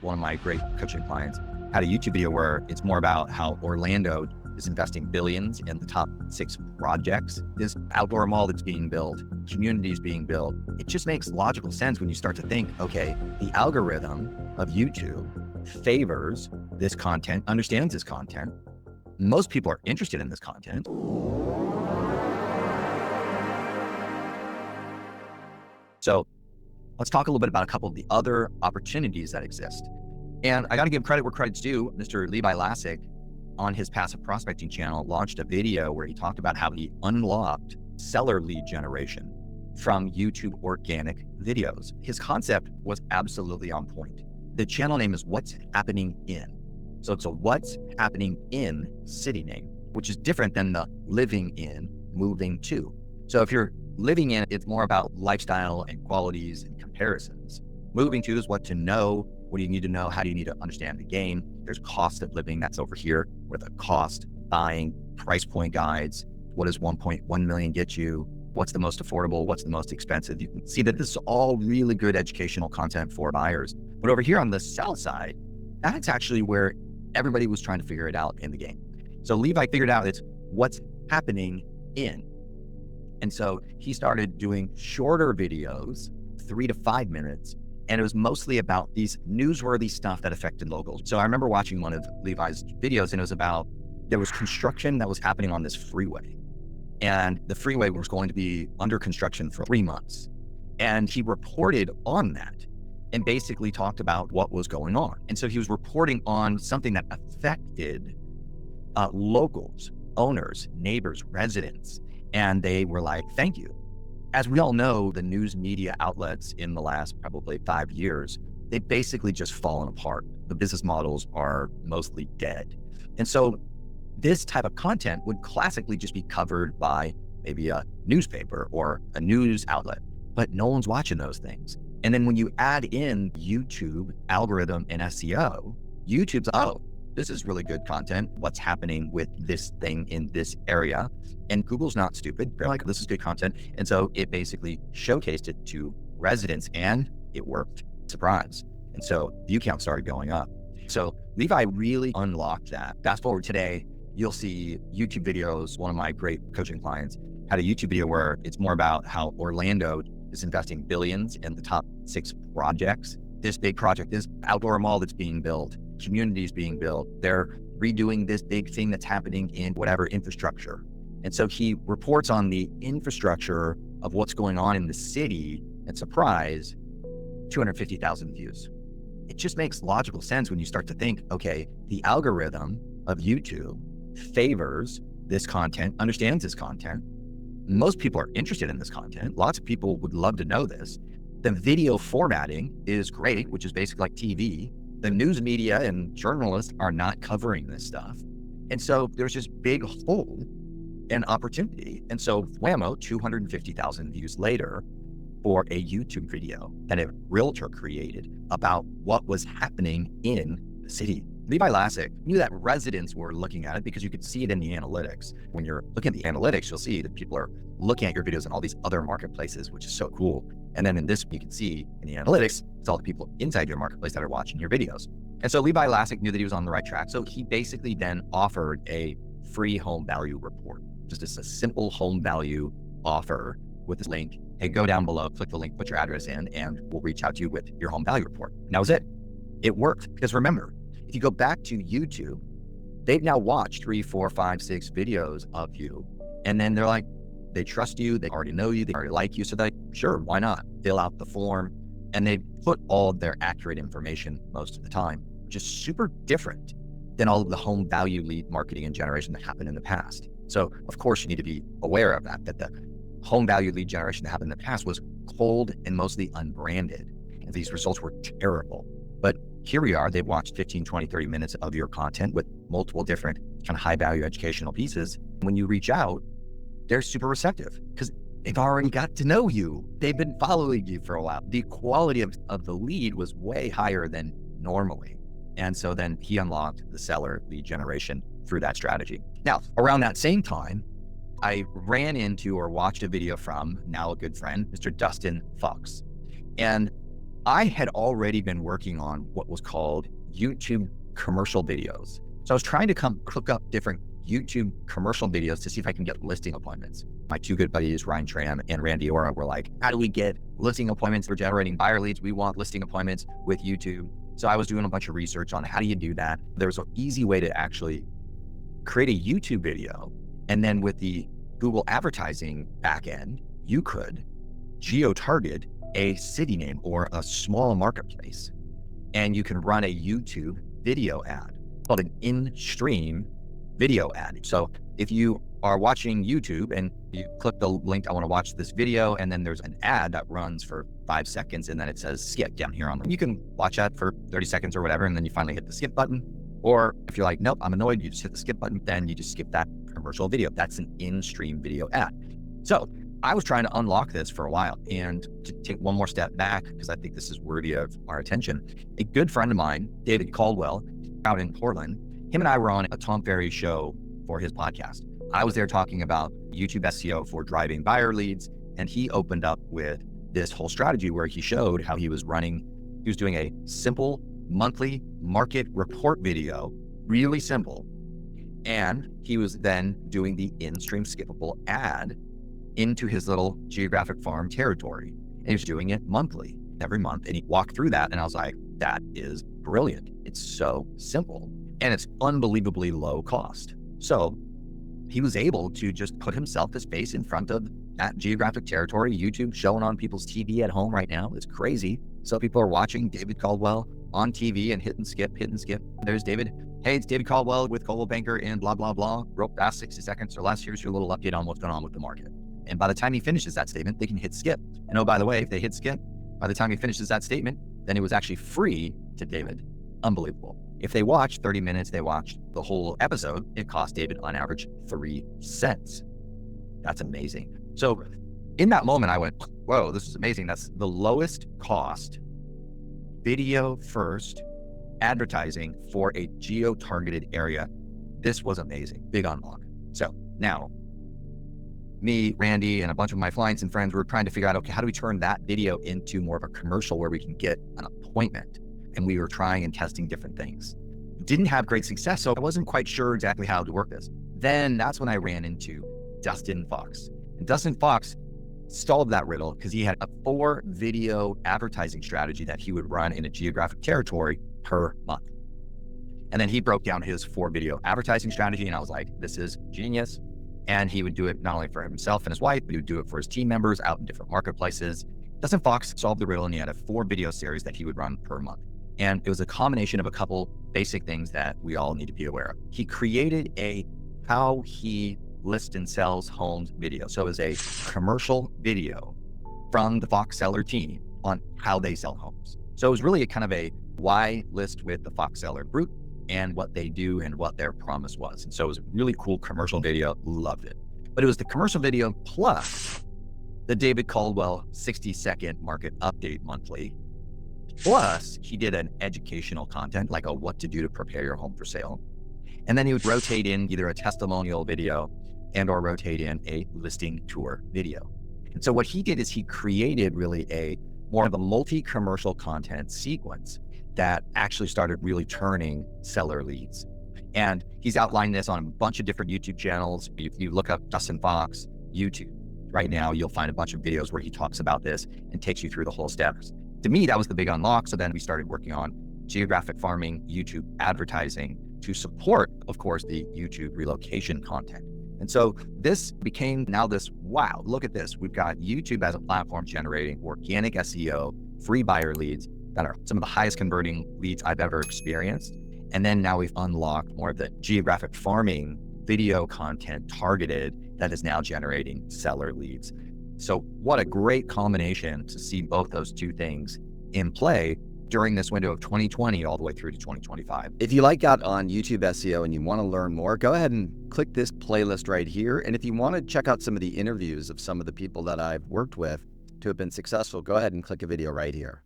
one of my great coaching clients, had a YouTube video where it's more about how Orlando is investing billions in the top 6 projects. This outdoor mall that's being built, communities being built. It just makes logical sense when you start to think, okay, the algorithm of YouTube favors this content, understands this content. Most people are interested in this content. So let's talk a little bit about a couple of the other opportunities that exist. And I got to give credit where credit's due. Mr. Levi Lascsak, on his passive prospecting channel, launched a video where he talked about how he unlocked seller lead generation from YouTube organic videos. His concept was absolutely on point. The channel name is What's Happening In. So it's a What's Happening In city name, which is different than the living in, moving to. So if you're living in, it's more about lifestyle and qualities and comparisons. Moving to is what to know. What do you need to know? How do you need to understand the game? There's cost of living, that's over here, where the cost, buying, price point guides. What does 1.1 million get you? What's the most affordable? What's the most expensive? You can see that this is all really good educational content for buyers. But over here on the sell side, that's actually where everybody was trying to figure it out in the game. So Levi figured out it's what's happening in. And so he started doing shorter videos, 3 to 5 minutes, and it was mostly about these newsworthy stuff that affected locals. So I remember watching one of Levi's videos, and it was about, there was construction that was happening on this freeway. And the freeway was going to be under construction for 3 months. And he reported on that and basically talked about what was going on. And so he was reporting on something that affected locals, owners, neighbors, residents. And they were like, thank you. As we all know, the news media outlets in the last probably 5 years, they've basically just fallen apart. The business models are mostly dead. And so this type of content would classically just be covered by maybe a newspaper or a news outlet, but no one's watching those things. And then when you add in YouTube algorithm and SEO, YouTube's, oh, this is really good content. What's happening with this thing in this area? And Google's not stupid. They're like, this is good content. And so it basically showcased it to residents and it worked. Surprise. And so view count started going up. So Levi really unlocked that. Fast forward today, you'll see YouTube videos. One of my great coaching clients had a YouTube video where it's more about how Orlando is investing billions in the top 6 projects. This big project, this outdoor mall that's being built, communities being built. They're redoing this big thing that's happening in whatever infrastructure. And so he reports on the infrastructure of what's going on in the city, and surprise, 250,000 views. It just makes logical sense when you start to think, okay, the algorithm of YouTube favors this content, understands this content. Most people are interested in this content. Lots of people would love to know this. The video formatting is great, which is basically like TV. The news media and journalists are not covering this stuff. And so there's this big hole in opportunity. And so whammo, 250,000 views later for a YouTube video that a realtor created about what was happening in the city. Levi Lascsak knew that residents were looking at it because you could see it in the analytics. When you're looking at the analytics, you'll see that people are looking at your videos in all these other marketplaces, which is so cool. And then in this, you can see in the analytics, it's all the people inside your marketplace that are watching your videos. And so Levi Lascsak knew that he was on the right track. So he basically then offered a free home value report, just as a simple home value offer with this link. Hey, go down below, click the link, put your address in, and we'll reach out to you with your home value report. And that was it. It worked. Because remember, if you go back to YouTube, they've now watched 3, 4, 5, 6 videos of you. And then they're like, they trust you, they already know you, they already like you. So they're like, sure, why not? Fill out the form. And they put all their accurate information most of the time, which is super different than all of the home value lead marketing and generation that happened in the past. So of course you need to be aware of that the home value lead generation that happened in the past was cold and mostly unbranded. And these results were terrible. But here we are, they've watched 15, 20, 30 minutes of your content with multiple different kind of high value educational pieces. When you reach out, they're super receptive because they've already got to know you. They've been following you for a while. The quality of the lead was way higher than normally. And so then he unlocked the seller lead generation through that strategy. Now, around that same time, I ran into or watched a video from now a good friend, Mr. Dustin Fox. And I had already been working on what was called YouTube commercial videos. So I was trying to cook up different YouTube commercial videos to see if I can get listing appointments. My two good buddies, Ryan Tram and Randy Ora, were like, how do we get listing appointments? We're generating buyer leads. We want listing appointments with YouTube. So I was doing a bunch of research on how do you do that. There was an easy way to actually create a YouTube video. And then with the Google advertising backend, you could geo-target a city name or a small marketplace, and you can run a YouTube video ad called an in-stream video ad. So if you are watching YouTube and you click the link, I want to watch this video, and then there's an ad that runs for 5 seconds, and then it says skip down here on the, you can watch that for 30 seconds or whatever, and then you finally hit the skip button. Or if you're like, nope, I'm annoyed, you just hit the skip button, then you just skip that commercial video. That's an in-stream video ad. So I was trying to unlock this for a while, and to take one more step back, because I think this is worthy of our attention, a good friend of mine, David Caldwell, out in Portland, him and I were on a Tom Ferry show for his podcast. I was there talking about YouTube SEO for driving buyer leads, and he opened up with this whole strategy where he showed how he was doing a simple monthly market report video, really simple, and he was then doing the in-stream skippable ad into his little geographic farm territory. And he was doing it monthly, every month. And he walked through that. And I was like, that is brilliant. It's so simple and it's unbelievably low cost. So he was able to just put himself, his face in front of that geographic territory. YouTube showing on people's TV at home right now. It's crazy. So people are watching David Caldwell on TV and hit and skip. There's David. Hey, it's David Caldwell with Coldwell Banker and blah, blah, blah. Real fast, 60 seconds or less. Here's your little update on what's going on with the market. And by the time he finishes that statement, they can hit skip. And oh, by the way, if they hit skip, by the time he finishes that statement, then it was actually free to David. Unbelievable. If they watched 30 minutes, they watched the whole episode, it cost David on average 3 cents. That's amazing. So in that moment, I went, whoa, this is amazing. That's the lowest cost video first advertising for a geo-targeted area. This was amazing. Big unlock. So now, me, Randy, and a bunch of my clients and friends were trying to figure out, okay, how do we turn that video into more of a commercial where we can get an appointment? And we were trying and testing different things. Didn't have great success, so I wasn't quite sure exactly how to work this. Then that's when I ran into Dustin Fox. And Dustin Fox solved that riddle because he had a 4 video advertising strategy that he would run in a geographic territory per month. And then he broke down his 4 video advertising strategy, and I was like, this is genius. And he would do it not only for himself and his wife, but he would do it for his team members out in different marketplaces. Dustin Fox solved the riddle, and he had a 4 video series that he would run per month. And it was a combination of a couple basic things that we all need to be aware of. He created a how he lists and sells homes video. So it was a commercial video from the Fox seller team on how they sell homes. So it was really a kind of a why list with the Fox seller group and what they do and what their promise was. And so it was a really cool commercial video. Loved it. But it was the commercial video plus the David Caldwell 60-second market update monthly. Plus, he did an educational content, like a what to do to prepare your home for sale. And then he would rotate in either a testimonial video and or rotate in a listing tour video. And so what he did is he created really a more of a multi-commercial content sequence that actually started really turning seller leads. And he's outlined this on a bunch of different YouTube channels. If you look up Dustin Fox YouTube right now, you'll find a bunch of videos where he talks about this and takes you through the whole steps. To me, that was the big unlock. So then we started working on geographic farming, YouTube advertising to support, of course, the YouTube relocation content. And so this became now this, wow, look at this. We've got YouTube as a platform generating organic SEO, free buyer leads that are some of the highest converting leads I've ever experienced. And then now we've unlocked more of the geographic farming video content targeted that is now generating seller leads. So what a great combination to see both those two things in play during this window of 2020 all the way through to 2025. If you like out on YouTube SEO and you want to learn more, go ahead and click this playlist right here. And if you want to check out some of the interviews of some of the people that I've worked with to have been successful, go ahead and click a video right here.